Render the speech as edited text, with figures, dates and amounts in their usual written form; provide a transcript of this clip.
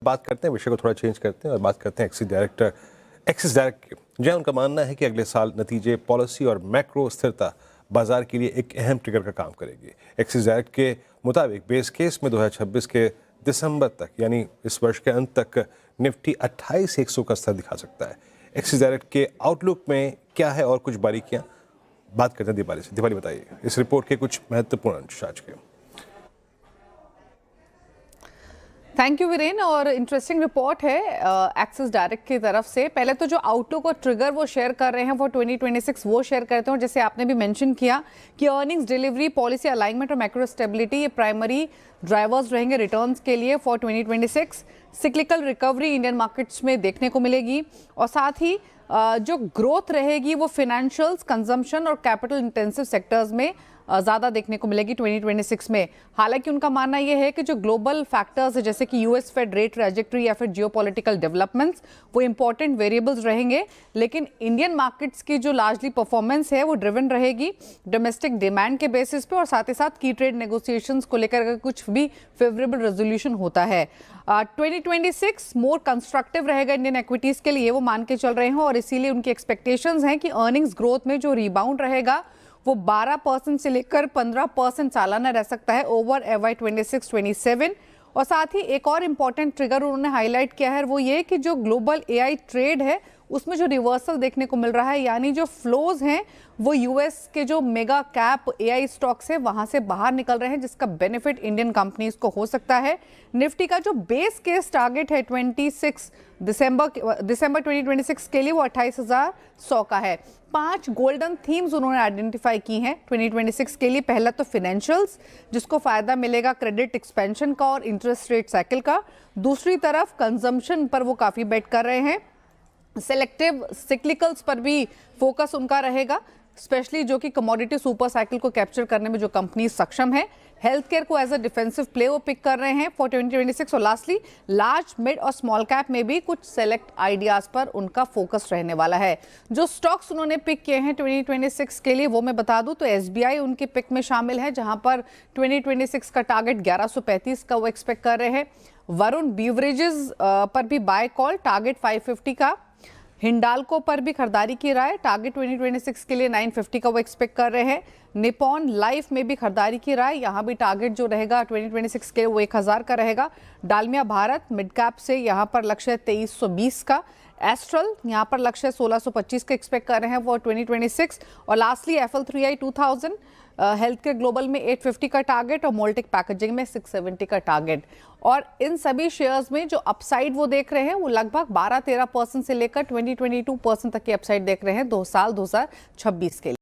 बात करते हैं, विषय को थोड़ा चेंज करते हैं और बात करते हैं एक्सिस डायरेक्ट की। जहाँ उनका मानना है कि अगले साल नतीजे पॉलिसी और मैक्रो स्थिरता बाजार के लिए एक अहम ट्रिगर का काम करेगी। एक्सिस डायरेक्ट के मुताबिक बेस केस में 2026 के दिसंबर तक यानी इस वर्ष के अंत तक निफ्टी 28,100 का स्तर दिखा सकता है। एक्सिस डायरेक्ट के आउटलुक में क्या है और कुछ बारीकियां बात करते हैं दीपाली से। दीपाली बताइए इस रिपोर्ट के कुछ महत्वपूर्ण अंश आज के। Thank you Viren. और इंटरेस्टिंग रिपोर्ट है एक्सिस डायरेक्ट की तरफ से। पहले तो जो आउटलुक और ट्रिगर वो शेयर कर रहे हैं वो 2026 वो शेयर करते हैं, और जैसे आपने भी मेंशन किया कि अर्निंग्स डिलीवरी, पॉलिसी अलाइनमेंट और मैक्रो स्टेबिलिटी ये प्राइमरी ड्राइवर्स रहेंगे रिटर्न्स के लिए for 2026। Cyclical recovery Indian markets में देखने को मिलेगी और साथ ही जो ग्रोथ रहेगी वो फाइनेंशियल्स, कंजम्पशन और कैपिटल इंटेंसिव सेक्टर्स में ज़्यादा देखने को मिलेगी 2026 में। हालांकि उनका मानना यह है कि जो ग्लोबल फैक्टर्स है जैसे कि यूएस फेड रेट ट्रैजेक्टरी या फिर जियोपॉलिटिकल डेवलपमेंट्स वो इंपॉर्टेंट वेरिएबल्स रहेंगे, लेकिन इंडियन मार्केट्स की जो लार्जली परफॉर्मेंस है वो ड्रिवन रहेगी डोमेस्टिक डिमांड के बेसिस पे और साथ ही साथ की ट्रेड नेगोशिएशंस को लेकर अगर कुछ भी फेवरेबल रेजोल्यूशन होता है। 2026 मोर कंस्ट्रक्टिव रहेगा इंडियन इक्विटीज के लिए, वो मान के चल रहे हैं, और इसीलिए उनकी एक्सपेक्टेशंस हैं कि अर्निंग्स ग्रोथ में जो रिबाउंड रहेगा वो 12% से लेकर 15% सालाना रह सकता है ओवर FY 26-27। और साथ ही एक और इम्पॉर्टेंट ट्रिगर उन्होंने हाईलाइट किया है वो ये कि जो ग्लोबल AI ट्रेड है उसमें जो रिवर्सल देखने को मिल रहा है, यानी जो फ्लोज हैं वो यूएस के जो मेगा कैप AI स्टॉक्स है वहां से बाहर निकल रहे हैं, जिसका बेनिफिट इंडियन कंपनीज को हो सकता है। निफ्टी का जो बेस केस टारगेट है 26 दिसंबर 2026 के लिए वो 28,100 का है। 5 गोल्डन थीम्स उन्होंने आइडेंटिफाई की हैं 2026 के लिए। पहला तो फाइनेंशियल्स, जिसको फायदा मिलेगा क्रेडिट एक्सपेंशन का और इंटरेस्ट रेट साइकिल का। दूसरी तरफ कंजम्पशन पर वो काफी बेट कर रहे हैं। सेलेक्टिव सिक्लिकल्स पर भी फोकस उनका रहेगा, स्पेशली जो कि कमोडिटी सुपर साइकिल को कैप्चर करने में जो कंपनी सक्षम है। हेल्थ केयर को एज अ डिफेंसिव प्ले वो पिक कर रहे हैं फॉर 2026। और लास्टली लार्ज, मिड और स्मॉल कैप में भी कुछ सेलेक्ट आइडियाज पर उनका फोकस रहने वाला है। जो स्टॉक्स उन्होंने पिक किए हैं 2026 के लिए वो मैं बता दूं तो SBI उनकी पिक में शामिल है, जहां पर 2026 का टारगेट 1135 का वो एक्सपेक्ट कर रहे हैं। वरुण बीवरेजेस पर भी बाय कॉल, टारगेट 550 का। हिंडाल्को पर भी खरीदारी की राय, टारगेट 2026 के लिए 950 का वो एक्सपेक्ट कर रहे हैं। निपॉन लाइफ में भी खरीदारी की राय, यहाँ भी टारगेट जो रहेगा 2026 के वो 1000 का रहेगा। डालमिया भारत मिड कैप से यहाँ पर लक्ष्य 2320 का। एस्ट्रल यहाँ पर लक्ष्य 1625 का एक्सपेक्ट कर रहे हैं फॉर 2026। और lastly FL3I 2000 health care global में 850 का टारगेट और मोल्टिक पैकेजिंग में 670 का टारगेट। और इन सभी शेयर्स में जो अपसाइड वो देख रहे हैं वो लगभग 12-13% से लेकर 20-22% तक की अपसाइड देख रहे हैं 2 साल 2026 के लिए।